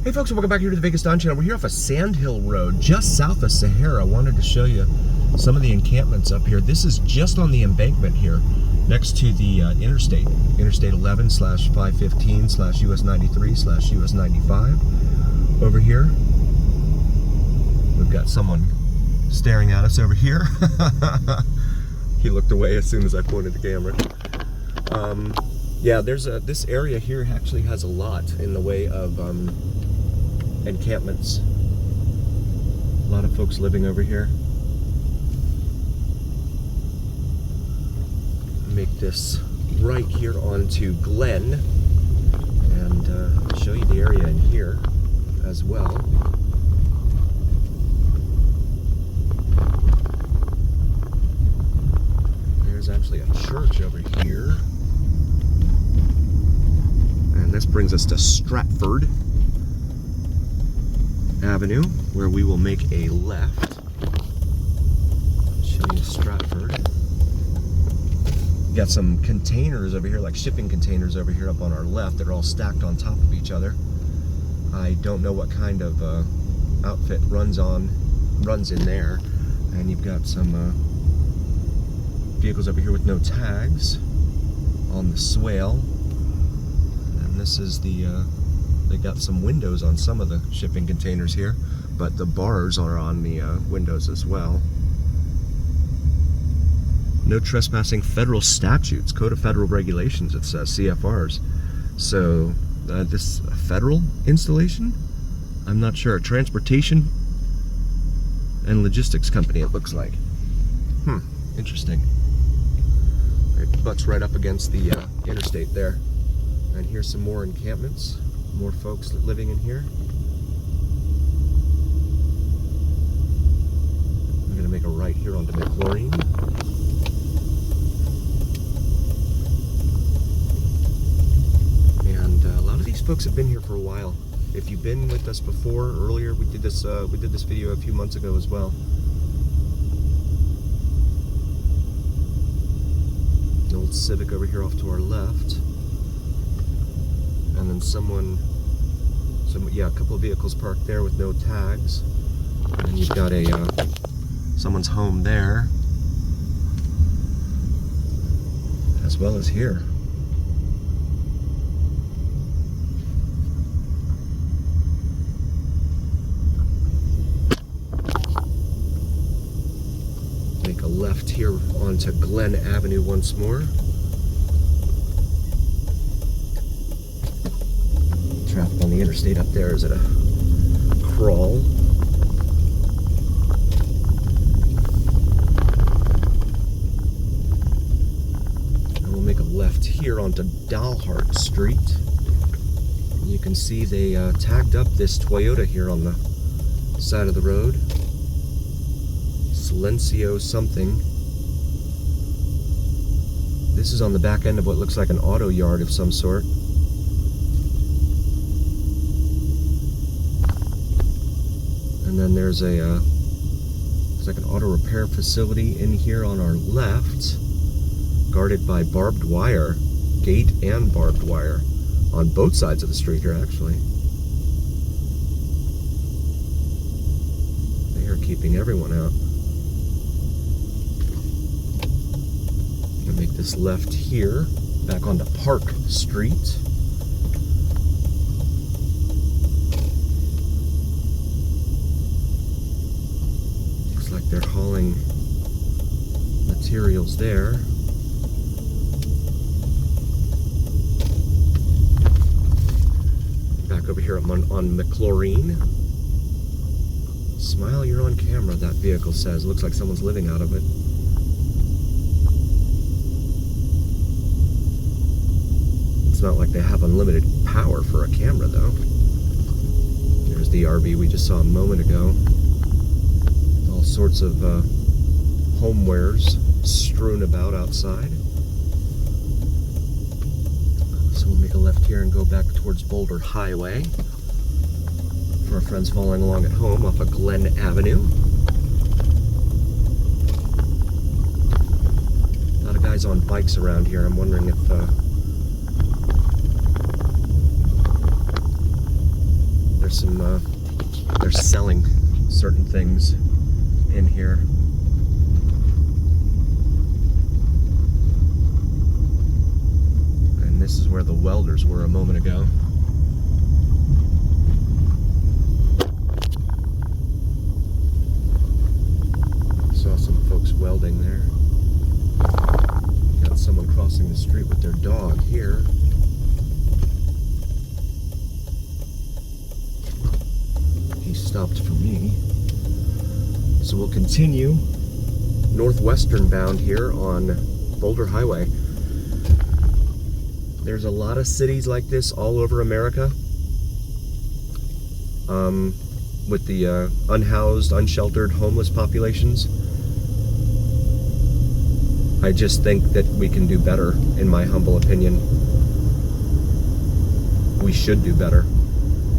Hey folks, welcome back here to the Vegas Don Channel. We're here off of Sand Hill Road, just south of Sahara. I wanted to show you some of the encampments up here. This is just on the embankment here, next to the interstate. Interstate 11/515/US 93/US 95. Over here, we've got someone staring at us over here. He looked away as soon as I pointed the camera. Yeah, there's this area here actually has a lot in the way of encampments. A lot of folks living over here. Make this right here onto Glen and show you the area in here as well. There's actually a church over here. And this brings us to Stratford Avenue, where we will make a left. Show you Stratford. We got some containers over here, like shipping containers over here up on our left that are all stacked on top of each other. I don't know what kind of outfit runs in there. And you've got some vehicles over here with no tags on the swale. And this is the they got some windows on some of the shipping containers here, but the bars are on the windows as well. No trespassing, federal statutes, Code of Federal Regulations, it says, CFRs. So this a federal installation? I'm not sure. Transportation and logistics company, it looks like. Interesting. It butts right up against the interstate there. And here's some more encampments. More folks living in here. I'm going to make a right here onto McLaurin. And a lot of these folks have been here for a while. If you've been with us before, earlier, we did this video a few months ago as well. An old Civic over here off to our left. And then a couple of vehicles parked there with no tags. And you've got someone's home there, as well as here. Make a left here onto Glen Avenue once more. Traffic on the interstate up there is at a crawl. And we'll make a left here onto Dalhart Street. You can see they tagged up this Toyota here on the side of the road. Silencio something. This is on the back end of what looks like an auto yard of some sort. And then there's it's like an auto repair facility in here on our left, guarded by barbed wire, gate and barbed wire, on both sides of the street here actually. They are keeping everyone out. I'm gonna make this left here, back onto Park Street. They're hauling materials there. Back over here on McLaurin. Smile, you're on camera, that vehicle says. Looks like someone's living out of it. It's not like they have unlimited power for a camera though. There's the RV we just saw a moment ago. All sorts of homewares strewn about outside. So we'll make a left here and go back towards Boulder Highway. For our friends following along at home off of Glen Avenue. A lot of guys on bikes around here. I'm wondering if there's some, they're selling certain things in here. And this is where the welders were a moment ago. Saw some folks welding there. Got someone crossing the street with their dog here. He stopped for me. So we'll continue northwestern bound here on Boulder Highway. There's a lot of cities like this all over America. With the unhoused, unsheltered, homeless populations. I just think that we can do better, in my humble opinion. We should do better.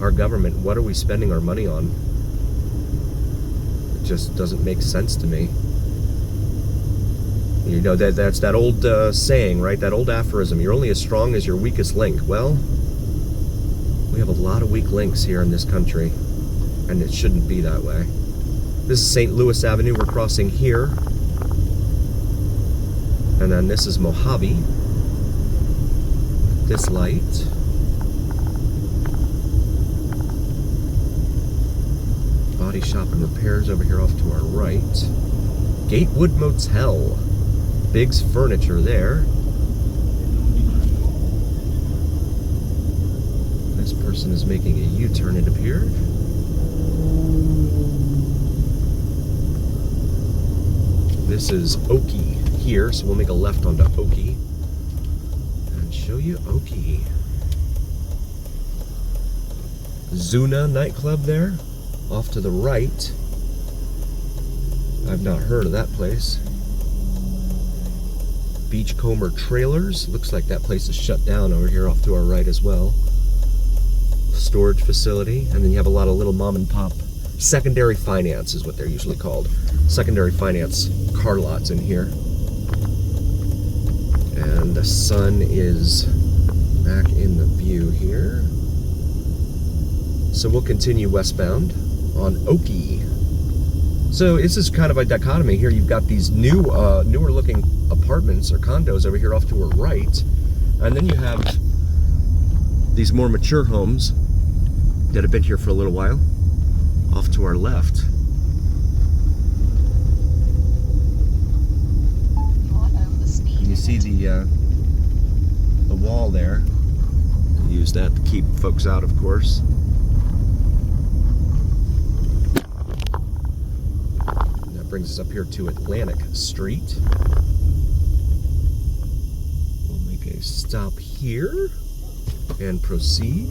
Our government, what are we spending our money on? It just doesn't make sense to me. You know, that's that old saying, right? That old aphorism, you're only as strong as your weakest link. Well, we have a lot of weak links here in this country, and it shouldn't be that way. This is St. Louis Avenue we're crossing here. And then this is Mojave. This light. Body shop and repairs over here off to our right. Gatewood Motel. Biggs Furniture there. This person is making a U-turn, it appeared. This is Okie here, so we'll make a left onto Okie and show you Okie. Zuna nightclub there, off to the right. I've not heard of that place. Beachcomber Trailers, looks like that place is shut down over here off to our right as well. Storage facility, and then you have a lot of little mom and pop. Secondary finance is what they're usually called. Secondary finance car lots in here. And the sun is back in the view here. So we'll continue westbound on Okie. So this is kind of a dichotomy here. You've got these newer looking apartments or condos over here off to our right. And then you have these more mature homes that have been here for a little while off to our left. And you see the wall there. Use that to keep folks out, of course. And that brings us up here to Atlantic Street. We'll make a stop here and proceed.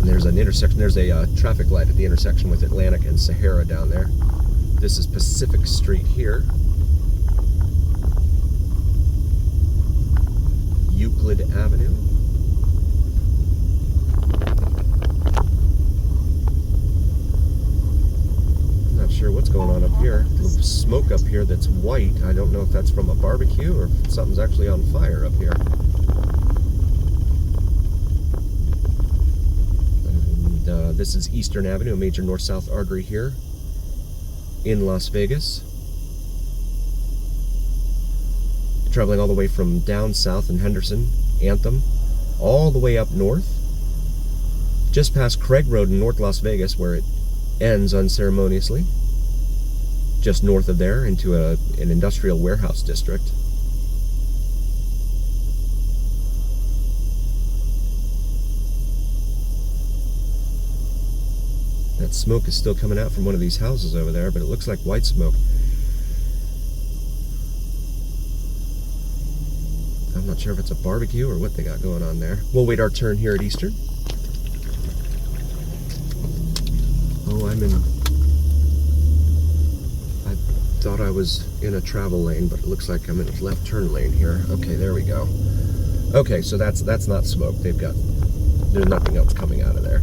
And there's an intersection, there's a traffic light at the intersection with Atlantic and Sahara down there. This is Pacific Street here. Euclid Avenue. I'm not sure what's going on up here. There's smoke up here that's white. I don't know if that's from a barbecue or if something's actually on fire up here. And this is Eastern Avenue, a major north-south artery here in Las Vegas. Traveling all the way from down south in Henderson, Anthem, all the way up north, just past Craig Road in North Las Vegas, where it ends unceremoniously, just north of there into an industrial warehouse district. That smoke is still coming out from one of these houses over there, but it looks like white smoke. I'm not sure if it's a barbecue or what they got going on there. We'll wait our turn here at Eastern. Oh, I thought I was in a travel lane, but it looks like I'm in a left turn lane here. Okay, there we go. Okay, so that's not smoke. There's nothing else coming out of there.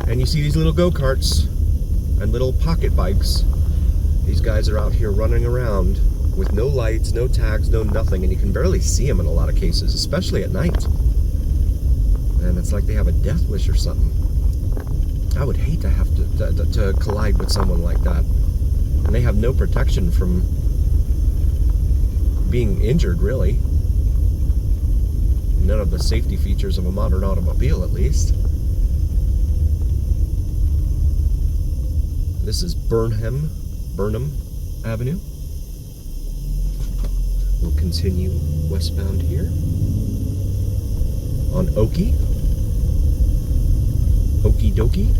And you see these little go-karts and little pocket bikes. These guys are out here running around with no lights, no tags, no nothing, and you can barely see them in a lot of cases, especially at night. And it's like they have a death wish or something. I would hate to have to collide with someone like that. And they have no protection from being injured, really. None of the safety features of a modern automobile, at least. This is Burnham Avenue. We'll continue westbound here on Okie dokie.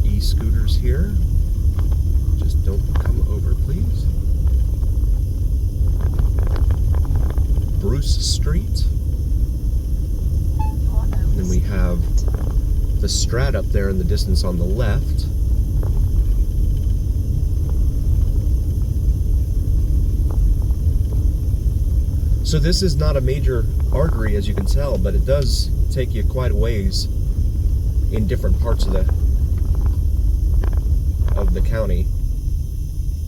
E-scooters here. Just don't come over, please. Bruce Street. And then we have the Strat up there in the distance on the left. So this is not a major artery, as you can tell, but it does take you quite a ways in different parts of the county,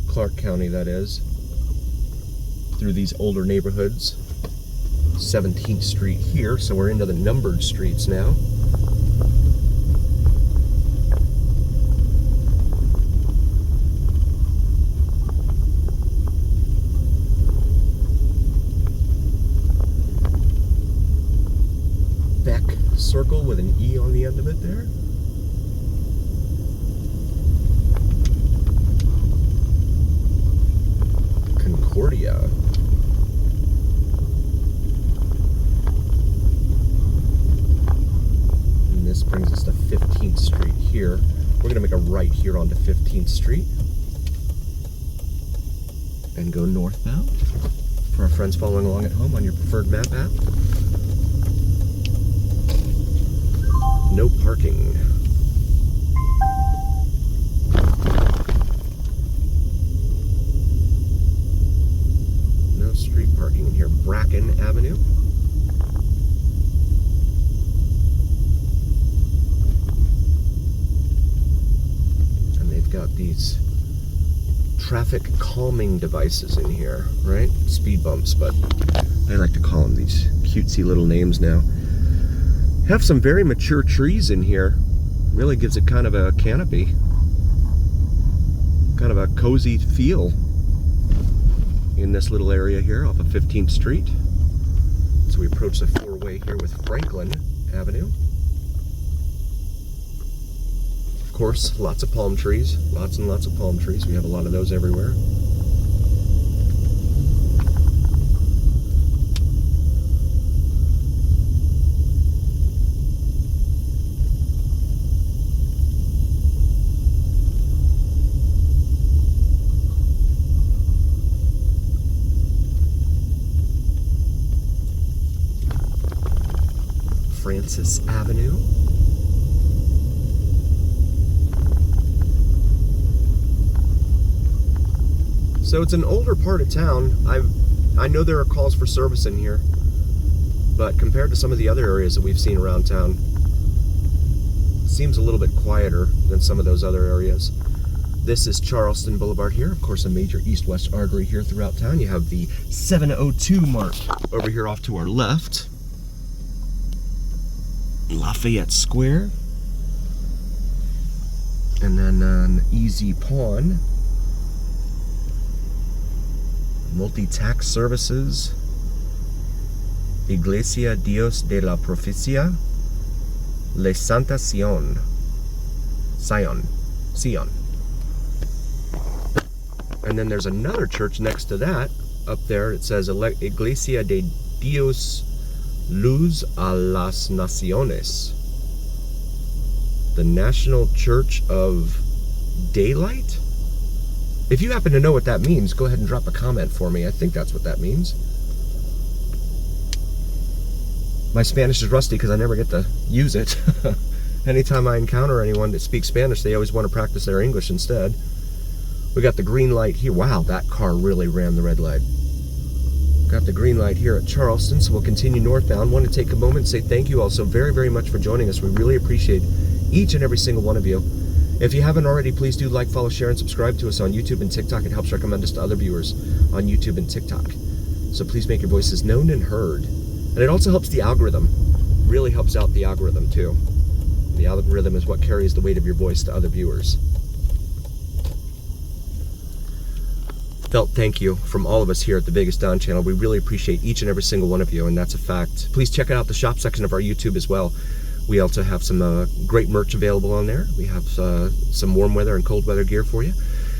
Clark County that is, through these older neighborhoods. 17th Street here, so we're into the numbered streets now. Beck Circle with an E on the end of it there. Concordia. And this brings us to 15th Street here. We're going to make a right here onto 15th Street and go northbound. For our friends following along at home on your preferred map app. No parking. No street parking in here. Bracken Avenue. And they've got these traffic calming devices in here, right? Speed bumps, but I like to call them these cutesy little names now. Have some very mature trees in here. Really gives it kind of a canopy. Kind of a cozy feel in this little area here off of 15th Street. So we approach the four-way here with Franklin Avenue. Of course, lots of palm trees. Lots and lots of palm trees. We have a lot of those everywhere. Francis Avenue. So it's an older part of town. I know there are calls for service in here, but compared to some of the other areas that we've seen around town, it seems a little bit quieter than some of those other areas. This is Charleston Boulevard here. Of course, a major east-west artery here throughout town. You have the 702 mark over here off to our left. Lafayette Square, and then an Easy Pawn, Multi-Tax Services, Iglesia Dios de la Provincia, Le Santa Sion. And then there's another church next to that, up there. It says Iglesia de Dios Luz a las Naciones, the National Church of Daylight? If you happen to know what that means, go ahead and drop a comment for me. I think that's what that means. My Spanish is rusty because I never get to use it. Anytime I encounter anyone that speaks Spanish, they always want to practice their English instead. We got the green light here. Wow, that car really ran the red light. Got the green light here at Charleston, so we'll continue northbound. Want to take a moment and say thank you all so very, very much for joining us. We really appreciate each and every single one of you. If you haven't already, please do like, follow, share, and subscribe to us on YouTube and TikTok. It helps recommend us to other viewers on YouTube and TikTok. So please make your voices known and heard. And it also helps the algorithm. Really helps out the algorithm too. The algorithm is what carries the weight of your voice to other viewers. Felt thank you from all of us here at the Vegas Don channel. We really appreciate each and every single one of you, and that's a fact. Please check out the shop section of our YouTube as well. We also have some great merch available on there. We have some warm weather and cold weather gear for you.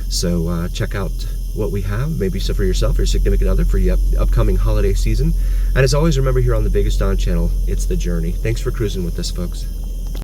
So check out what we have, maybe so for yourself or your significant other for the upcoming holiday season. And as always, remember here on the Vegas Don channel, it's the journey. Thanks for cruising with us, folks.